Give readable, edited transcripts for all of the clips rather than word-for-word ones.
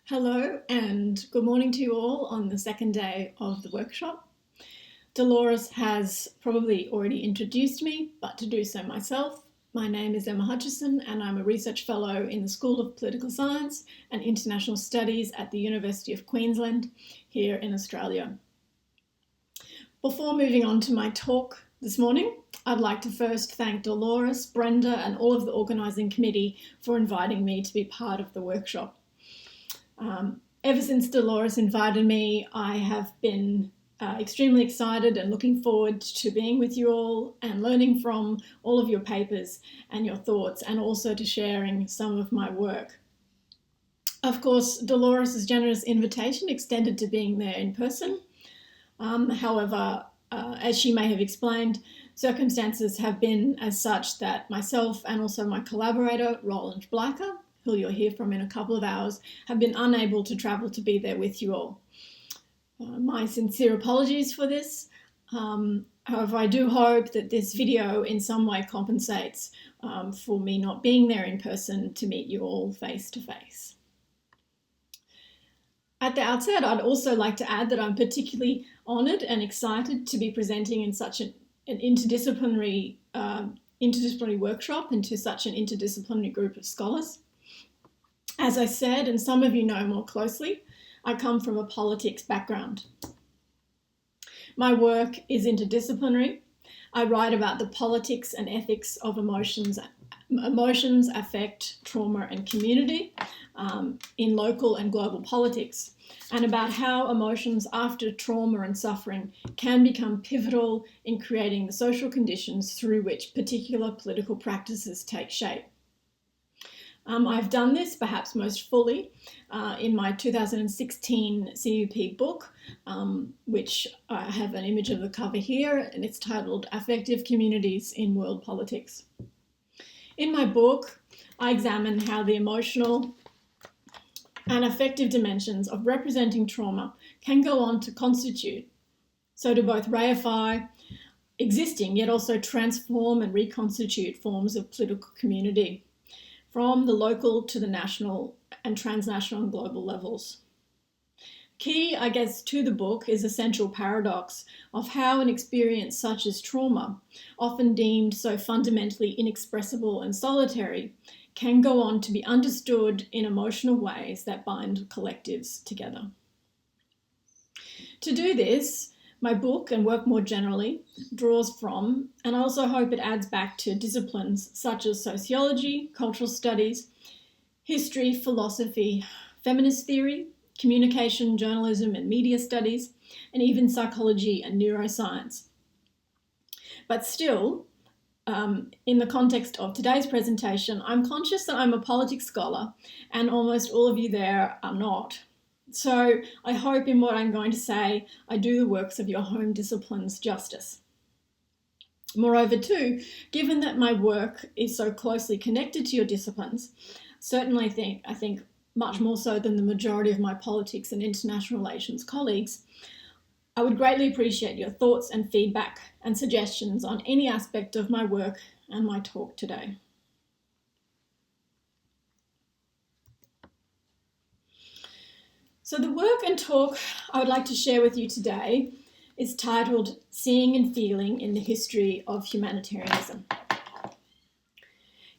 Hello and good morning to you all on the second day of the workshop. Dolores has probably already introduced me, but to do so myself, my name is Emma Hutchison and I'm a research fellow in the School of Political Science and International Studies at the University of Queensland here in Australia. Before moving on to my talk this morning, I'd like to first thank Dolores, Brenda and all of the organising committee for inviting me to be part of the workshop. Ever since Dolores invited me, I have been extremely excited and looking forward to being with you all and learning from all of your papers and your thoughts, and also to sharing some of my work. Of course, Dolores' generous invitation extended to being there in person. However, as she may have explained, circumstances have been as such that myself and also my collaborator, Roland Blacker, who you'll hear from in a couple of hours, have been unable to travel to be there with you all. My sincere apologies for this. However, I do hope that this video in some way compensates for me not being there in person to meet you all face to face. At the outset, I'd also like to add that I'm particularly honoured and excited to be presenting in such an interdisciplinary workshop and to such an interdisciplinary group of scholars. As I said, and some of you know more closely, I come from a politics background. My work is interdisciplinary. I write about the politics and ethics of emotions, affect, trauma and community in local and global politics, and about how emotions after trauma and suffering can become pivotal in creating the social conditions through which particular political practices take shape. I've done this perhaps most fully in my 2016 CUP book, which I have an image of the cover here, and it's titled Affective Communities in World Politics. In my book, I examine how the emotional and affective dimensions of representing trauma can go on to constitute, so to both reify existing yet also transform and reconstitute forms of political community, from the local to the national and transnational and global levels. Key, I guess, to the book is the central paradox of how an experience such as trauma, often deemed so fundamentally inexpressible and solitary, can go on to be understood in emotional ways that bind collectives together. To do this, my book, and work more generally, draws from, and I also hope it adds back to, disciplines such as sociology, cultural studies, history, philosophy, feminist theory, communication, journalism and media studies, and even psychology and neuroscience. But still, in the context of today's presentation, I'm conscious that I'm a politics scholar and almost all of you there are not. So I hope in what I'm going to say, I do the works of your home disciplines justice. Moreover too, given that my work is so closely connected to your disciplines, certainly I think much more so than the majority of my politics and international relations colleagues, I would greatly appreciate your thoughts and feedback and suggestions on any aspect of my work and my talk today. So the work and talk I would like to share with you today is titled Seeing and Feeling in the History of Humanitarianism.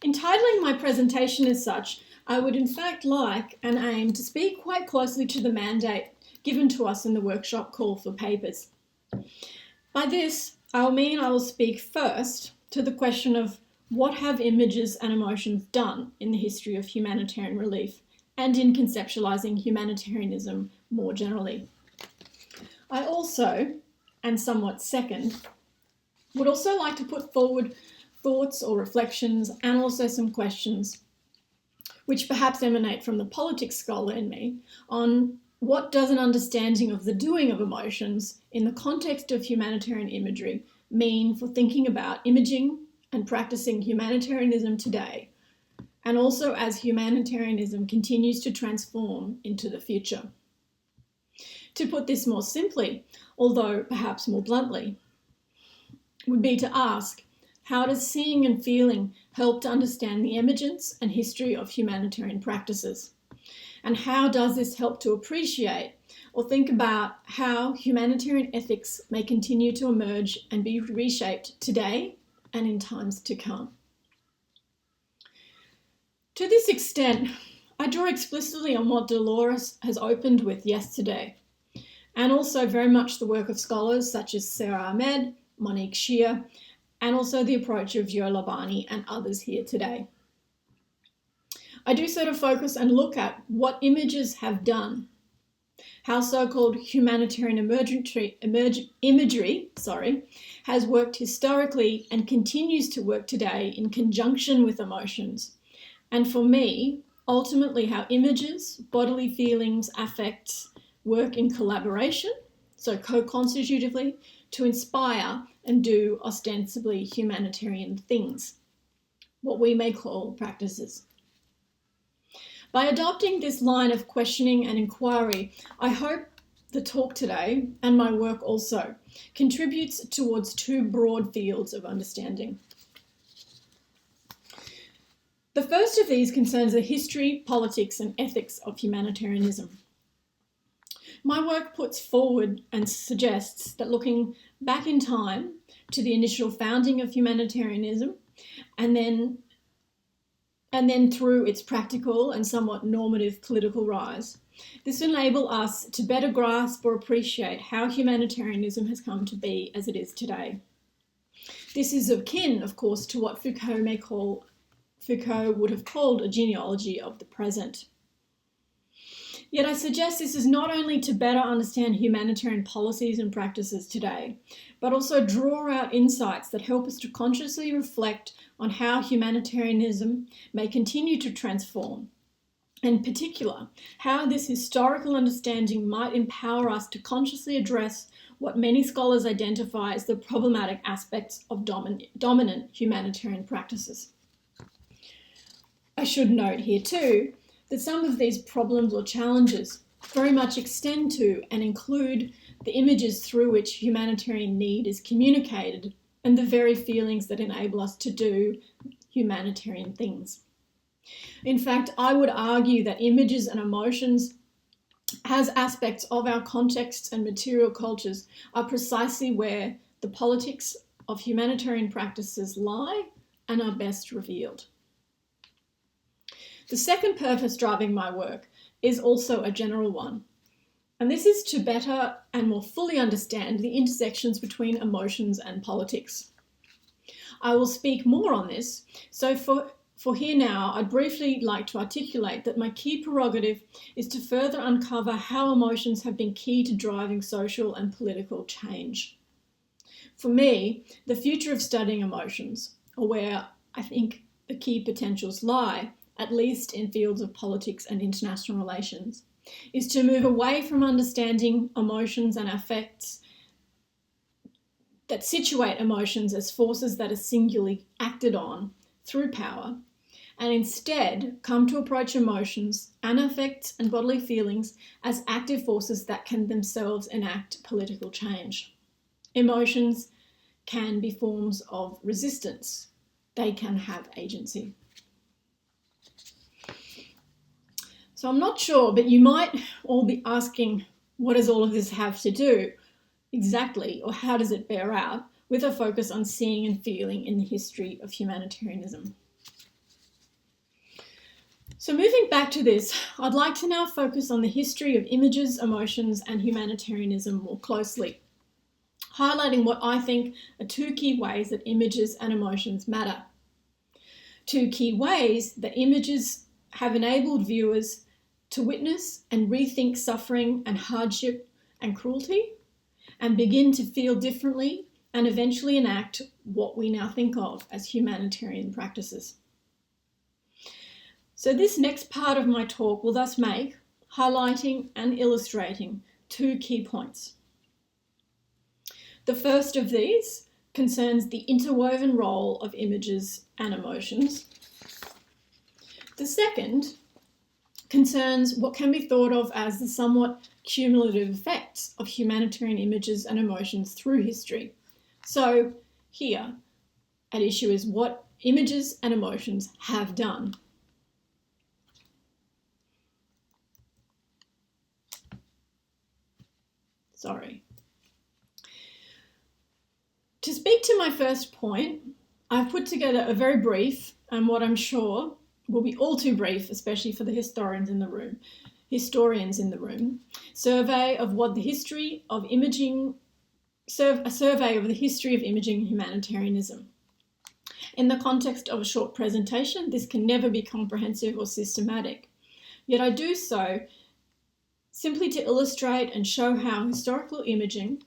In titling my presentation as such, I would in fact like and aim to speak quite closely to the mandate given to us in the workshop call for papers. By this, I will speak first to the question of what have images and emotions done in the history of humanitarian relief and in conceptualising humanitarianism more generally. I also, and somewhat second, would also like to put forward thoughts or reflections and also some questions which perhaps emanate from the politics scholar in me on what does an understanding of the doing of emotions in the context of humanitarian imagery mean for thinking about imaging and practicing humanitarianism today, and also as humanitarianism continues to transform into the future. To put this more simply, although perhaps more bluntly, would be to ask, how does seeing and feeling help to understand the emergence and history of humanitarian practices? And how does this help to appreciate or think about how humanitarian ethics may continue to emerge and be reshaped today and in times to come? To this extent, I draw explicitly on what Dolores has opened with yesterday, and also very much the work of scholars such as Sarah Ahmed, Monique Shear, and also the approach of Jo Labani and others here today. I do so to focus and look at what images have done, how so-called humanitarian imagery has worked historically and continues to work today in conjunction with emotions, and for me, ultimately how images, bodily feelings, affects work in collaboration, so co-constitutively, to inspire and do ostensibly humanitarian things, what we may call practices. By adopting this line of questioning and inquiry, I hope the talk today, and my work also, contributes towards two broad fields of understanding. The first of these concerns the history, politics, and ethics of humanitarianism. My work puts forward and suggests that looking back in time to the initial founding of humanitarianism and then through its practical and somewhat normative political rise, this will enable us to better grasp or appreciate how humanitarianism has come to be as it is today. This is akin, of course, to what Foucault would have called a genealogy of the present. Yet I suggest this is not only to better understand humanitarian policies and practices today, but also draw out insights that help us to consciously reflect on how humanitarianism may continue to transform, and in particular, how this historical understanding might empower us to consciously address what many scholars identify as the problematic aspects of dominant humanitarian practices. I should note here too that some of these problems or challenges very much extend to and include the images through which humanitarian need is communicated and the very feelings that enable us to do humanitarian things. In fact, I would argue that images and emotions as aspects of our contexts and material cultures are precisely where the politics of humanitarian practices lie and are best revealed. The second purpose driving my work is also a general one, and this is to better and more fully understand the intersections between emotions and politics. I will speak more on this, so for here now, I'd briefly like to articulate that my key prerogative is to further uncover how emotions have been key to driving social and political change. For me, the future of studying emotions, or where I think the key potentials lie, at least in fields of politics and international relations, is to move away from understanding emotions and affects that situate emotions as forces that are singularly acted on through power, and instead come to approach emotions and affects and bodily feelings as active forces that can themselves enact political change. Emotions can be forms of resistance. They can have agency. So I'm not sure, but you might all be asking, what does all of this have to do exactly, or how does it bear out, with a focus on seeing and feeling in the history of humanitarianism? So moving back to this, I'd like to now focus on the history of images, emotions, and humanitarianism more closely, highlighting what I think are two key ways that images and emotions matter. Two key ways that images have enabled viewers to witness and rethink suffering and hardship and cruelty, and begin to feel differently and eventually enact what we now think of as humanitarian practices. So this next part of my talk will thus make highlighting and illustrating two key points. The first of these concerns the interwoven role of images and emotions. The second concerns what can be thought of as the somewhat cumulative effects of humanitarian images and emotions through history. So here at issue is what images and emotions have done. To speak to my first point, I've put together a very brief, and what I'm sure will be all too brief, especially for the historians in the room, survey of what the history of imaging, a survey of the history of imaging humanitarianism. In the context of a short presentation, this can never be comprehensive or systematic. Yet I do so simply to illustrate and show how historical imaging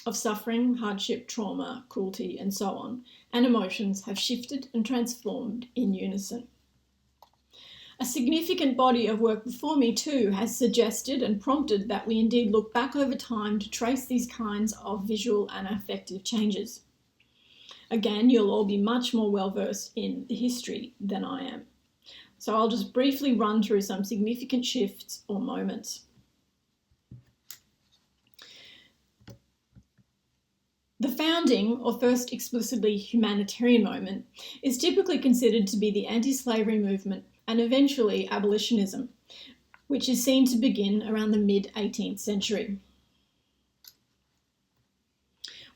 of suffering, hardship, trauma, cruelty, and so on, and emotions have shifted and transformed in unison. A significant body of work before me too has suggested and prompted that we indeed look back over time to trace these kinds of visual and affective changes. Again, you'll all be much more well-versed in the history than I am. So I'll just briefly run through some significant shifts or moments. The founding, or first explicitly humanitarian moment, is typically considered to be the anti-slavery movement and eventually abolitionism, which is seen to begin around the mid-18th century.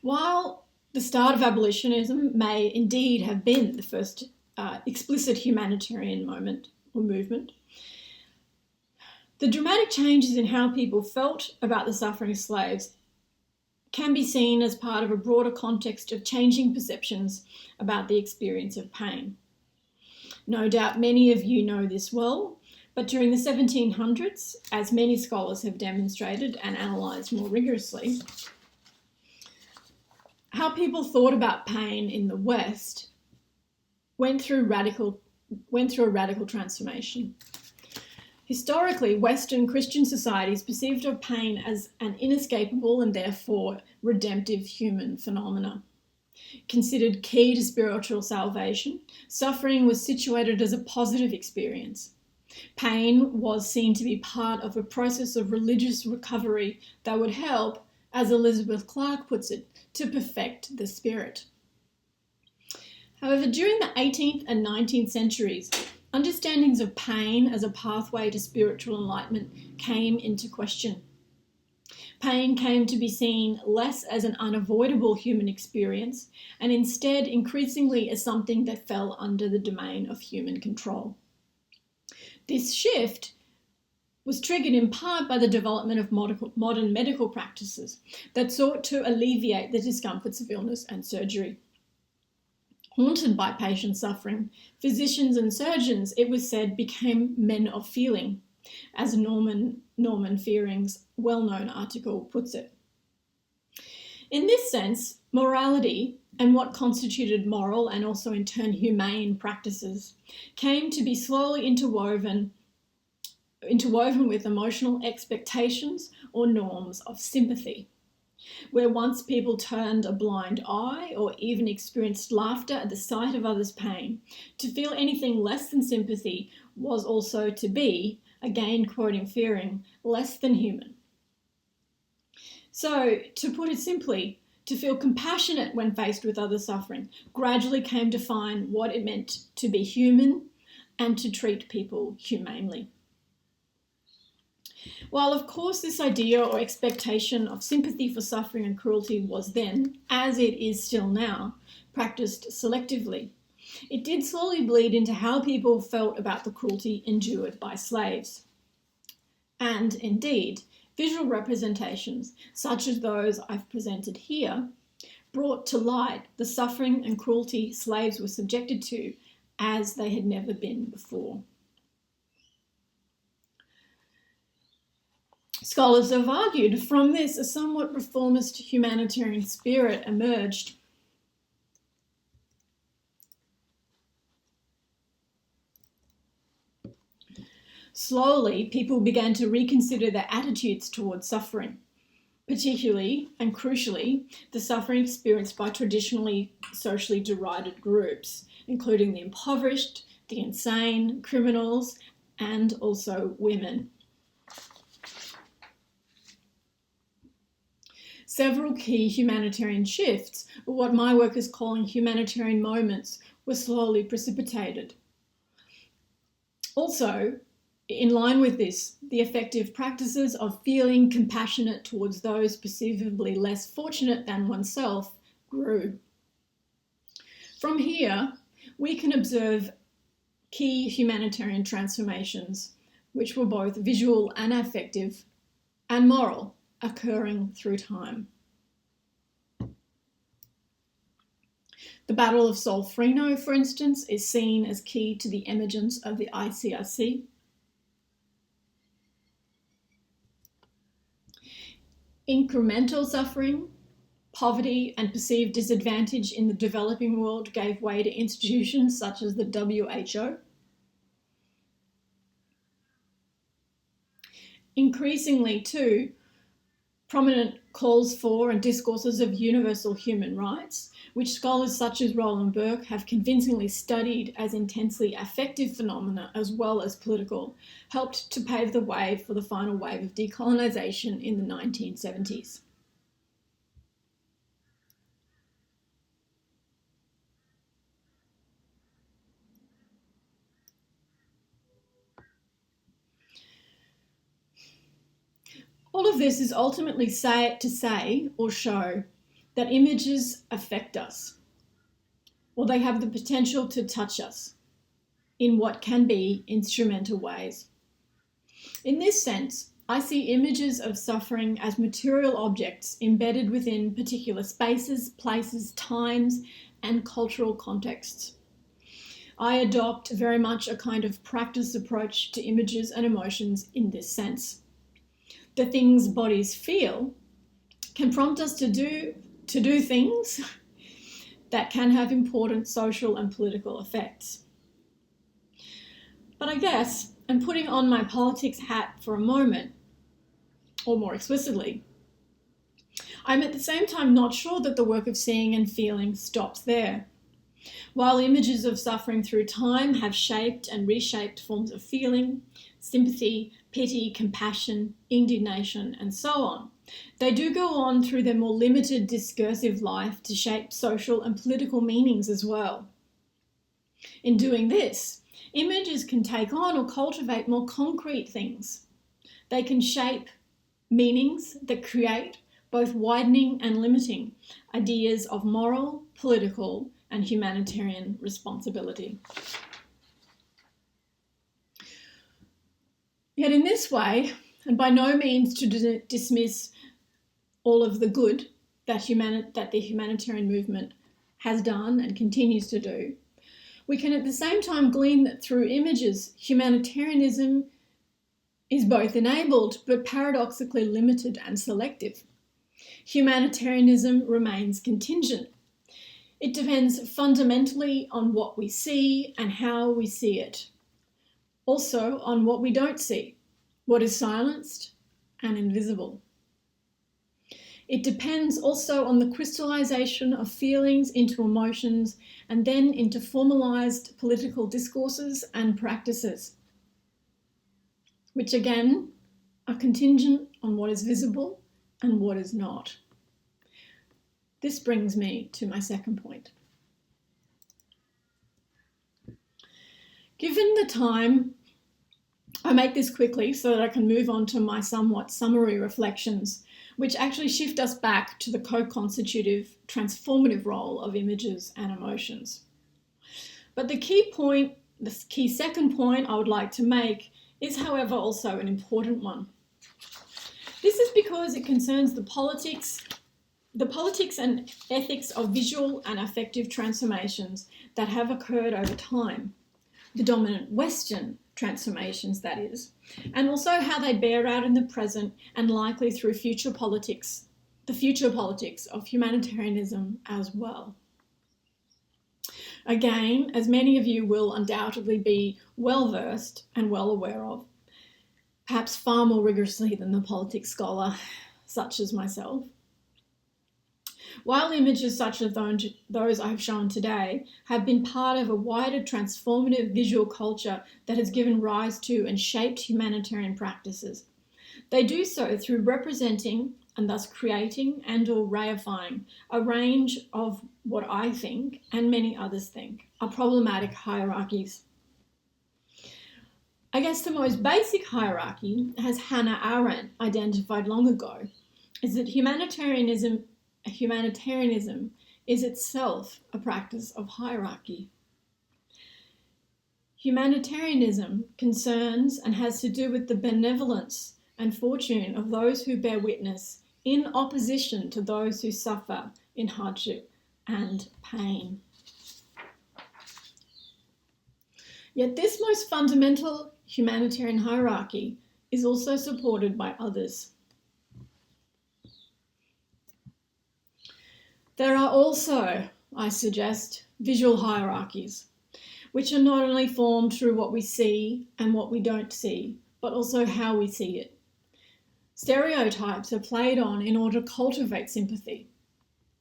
While the start of abolitionism may indeed have been the first explicit humanitarian moment or movement, the dramatic changes in how people felt about the suffering slaves can be seen as part of a broader context of changing perceptions about the experience of pain. No doubt many of you know this well, but during the 1700s, as many scholars have demonstrated and analysed more rigorously, how people thought about pain in the West went through a radical transformation. Historically, Western Christian societies perceived of pain as an inescapable and therefore redemptive human phenomena. Considered key to spiritual salvation, suffering was situated as a positive experience. Pain was seen to be part of a process of religious recovery that would help, as Elizabeth Clark puts it, to perfect the spirit. However, during the 18th and 19th centuries, understandings of pain as a pathway to spiritual enlightenment came into question. Pain came to be seen less as an unavoidable human experience and instead increasingly as something that fell under the domain of human control. This shift was triggered in part by the development of modern medical practices that sought to alleviate the discomforts of illness and surgery. Haunted by patient suffering, physicians and surgeons, it was said, became men of feeling, as Norman Fearing's well-known article puts it. In this sense, morality and what constituted moral and also in turn humane practices came to be slowly interwoven with emotional expectations or norms of sympathy. Where once people turned a blind eye or even experienced laughter at the sight of others' pain, to feel anything less than sympathy was also to be, again quoting Fearing, less than human. So, to put it simply, to feel compassionate when faced with other suffering gradually came to define what it meant to be human and to treat people humanely. While, of course, this idea or expectation of sympathy for suffering and cruelty was then, as it is still now, practiced selectively, it did slowly bleed into how people felt about the cruelty endured by slaves. And, indeed, visual representations, such as those I've presented here, brought to light the suffering and cruelty slaves were subjected to as they had never been before. Scholars have argued from this a somewhat reformist humanitarian spirit emerged. Slowly, people began to reconsider their attitudes towards suffering, particularly and crucially, the suffering experienced by traditionally socially derided groups, including the impoverished, the insane, criminals, and also women. Several key humanitarian shifts, or what my work is calling humanitarian moments, were slowly precipitated. Also, In line with this, the effective practices of feeling compassionate towards those perceivably less fortunate than oneself grew. From here, we can observe key humanitarian transformations, which were both visual and affective and moral, occurring through time. The Battle of Solferino, for instance, is seen as key to the emergence of the ICRC. Incremental suffering, poverty, and perceived disadvantage in the developing world gave way to institutions such as the WHO. Increasingly, too, prominent calls for and discourses of universal human rights, which scholars such as Roland Burke have convincingly studied as intensely affective phenomena as well as political, helped to pave the way for the final wave of decolonisation in the 1970s. All of this is ultimately to say or show that images affect us, or they have the potential to touch us in what can be instrumental ways. In this sense, I see images of suffering as material objects embedded within particular spaces, places, times, and cultural contexts. I adopt very much a kind of practice approach to images and emotions in this sense. The things bodies feel can prompt us to do things that can have important social and political effects. But I guess, and putting on my politics hat for a moment, or more explicitly, I'm at the same time not sure that the work of seeing and feeling stops there. While images of suffering through time have shaped and reshaped forms of feeling, sympathy, pity, compassion, indignation, and so on, they do go on through their more limited discursive life to shape social and political meanings as well. In doing this, images can take on or cultivate more concrete things. They can shape meanings that create, both widening and limiting, ideas of moral, political, and humanitarian responsibility. Yet in this way, and by no means to dismiss all of the good that the humanitarian movement has done and continues to do, we can at the same time glean that through images, humanitarianism is both enabled but paradoxically limited and selective. Humanitarianism remains contingent. It depends fundamentally on what we see and how we see it. Also on what we don't see, what is silenced and invisible. It depends also on the crystallization of feelings into emotions and then into formalized political discourses and practices, which again are contingent on what is visible and what is not. This brings me to my second point. Given the time, I make this quickly so that I can move on to my somewhat summary reflections, which actually shift us back to the co-constitutive, transformative role of images and emotions. But the key second point I would like to make is, however, also an important one. This is because it concerns the politics and ethics of visual and affective transformations that have occurred over time, the dominant Western transformations, that is, and also how they bear out in the present and likely through the future politics of humanitarianism as well. Again, as many of you will undoubtedly be well versed and well aware of, perhaps far more rigorously than the politics scholar such as myself, while images such as those I have shown today have been part of a wider transformative visual culture that has given rise to and shaped humanitarian practices, they do so through representing and thus creating and or reifying a range of what I think, and many others think, are problematic hierarchies. I guess the most basic hierarchy, as Hannah Arendt identified long ago, is that humanitarianism is itself a practice of hierarchy. Humanitarianism concerns and has to do with the benevolence and fortune of those who bear witness in opposition to those who suffer in hardship and pain. Yet this most fundamental humanitarian hierarchy is also supported by others. There are also, I suggest, visual hierarchies, which are not only formed through what we see and what we don't see, but also how we see it. Stereotypes are played on in order to cultivate sympathy.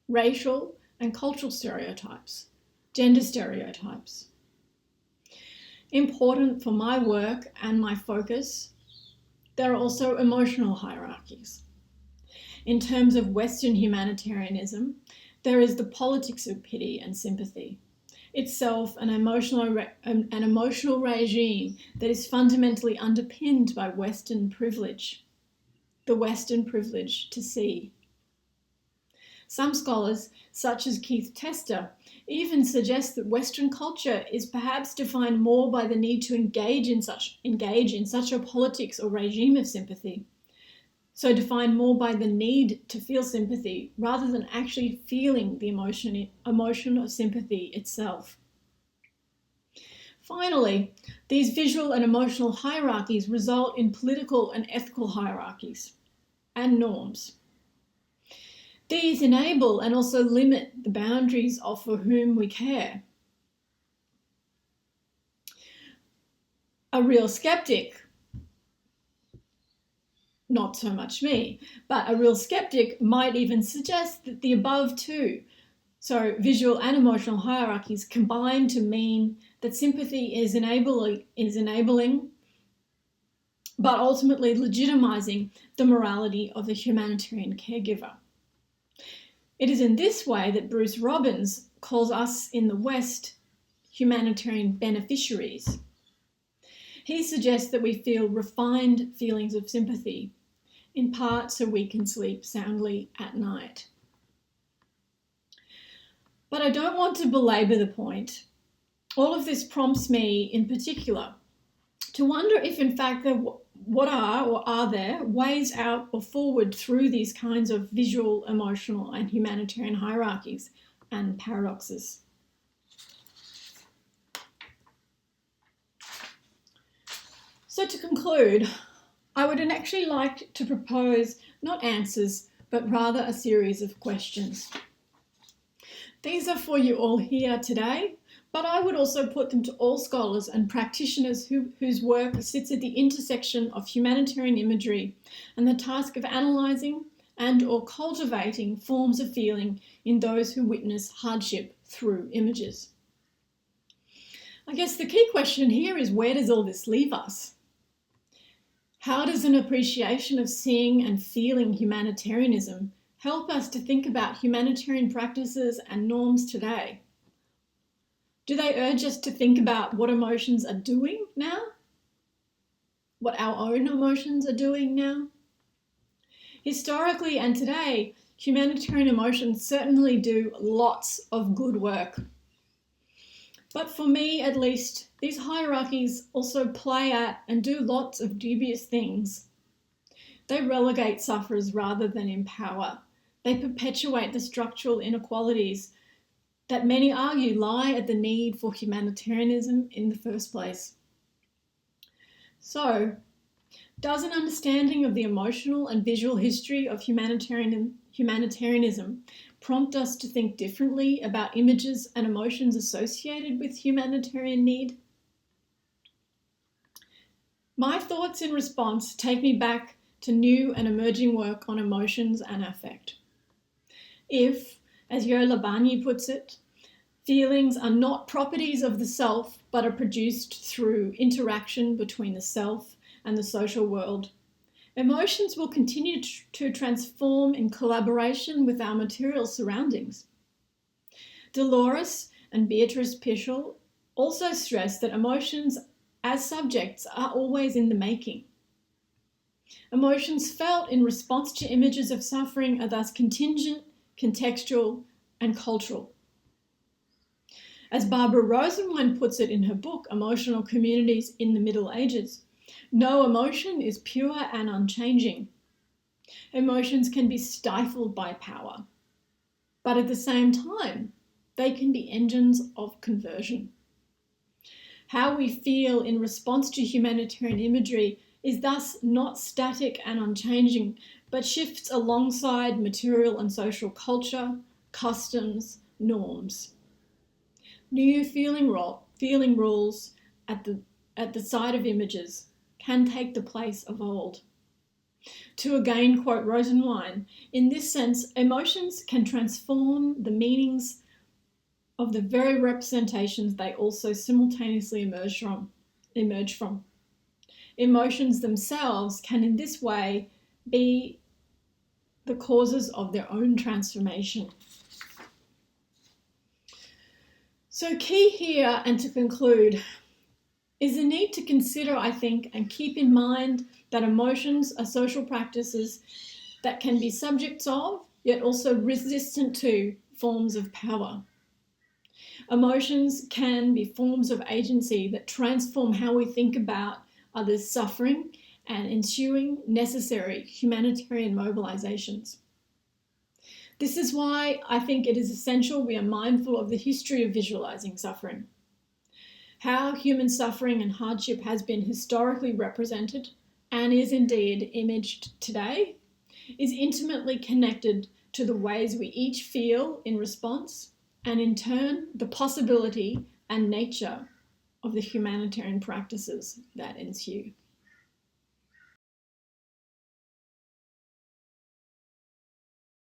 Racial and cultural stereotypes, gender stereotypes. Important for my work and my focus, there are also emotional hierarchies. In terms of Western humanitarianism, there is the politics of pity and sympathy, itself an emotional regime that is fundamentally underpinned by Western privilege, the Western privilege to see. Some scholars, such as Keith Tester, even suggest that Western culture is perhaps defined more by the need to engage in such a politics or regime of sympathy. So defined more by the need to feel sympathy rather than actually feeling the emotion of sympathy itself. Finally, these visual and emotional hierarchies result in political and ethical hierarchies and norms. These enable and also limit the boundaries of for whom we care. A real skeptic, not so much me, but a real skeptic might even suggest that the above two, so visual and emotional hierarchies, combine to mean that sympathy is enabling, but ultimately legitimizing the morality of the humanitarian caregiver. It is in this way that Bruce Robbins calls us in the West humanitarian beneficiaries. He suggests that we feel refined feelings of sympathy, in part so we can sleep soundly at night. But I don't want to belabor the point. All of this prompts me, in particular, to wonder if in fact are there ways out or forward through these kinds of visual, emotional and humanitarian hierarchies and paradoxes. So to conclude, I would actually like to propose not answers, but rather a series of questions. These are for you all here today, but I would also put them to all scholars and practitioners whose work sits at the intersection of humanitarian imagery and the task of analysing and or cultivating forms of feeling in those who witness hardship through images. I guess the key question here is, where does all this leave us? How does an appreciation of seeing and feeling humanitarianism help us to think about humanitarian practices and norms today? Do they urge us to think about what emotions are doing now? What our own emotions are doing now? Historically and today, humanitarian emotions certainly do lots of good work. But for me, at least, these hierarchies also play at and do lots of dubious things. They relegate sufferers rather than empower. They perpetuate the structural inequalities that many argue lie at the need for humanitarianism in the first place. So, does an understanding of the emotional and visual history of humanitarianism prompt us to think differently about images and emotions associated with humanitarian need? My thoughts in response take me back to new and emerging work on emotions and affect. If, as Yo Labani puts it, feelings are not properties of the self, but are produced through interaction between the self and the social world, emotions will continue to transform in collaboration with our material surroundings. Dolores and Beatrice Pischel also stress that emotions as subjects are always in the making. Emotions felt in response to images of suffering are thus contingent, contextual, and cultural. As Barbara Rosenwein puts it in her book, Emotional Communities in the Middle Ages, no emotion is pure and unchanging. Emotions can be stifled by power, but at the same time, they can be engines of conversion. How we feel in response to humanitarian imagery is thus not static and unchanging, but shifts alongside material and social culture, customs, norms. New feeling rules at the side of images can take the place of old. To again quote Rosenwein, in this sense, emotions can transform the meanings of the very representations they also simultaneously emerge from. Emotions themselves can in this way be the causes of their own transformation. So key here, and to conclude, is the need to consider, I think, and keep in mind that emotions are social practices that can be subjects of, yet also resistant to, forms of power. Emotions can be forms of agency that transform how we think about others' suffering and ensuing necessary humanitarian mobilizations. This is why I think it is essential we are mindful of the history of visualizing suffering. How human suffering and hardship has been historically represented and is indeed imaged today is intimately connected to the ways we each feel in response, and in turn, the possibility and nature of the humanitarian practices that ensue.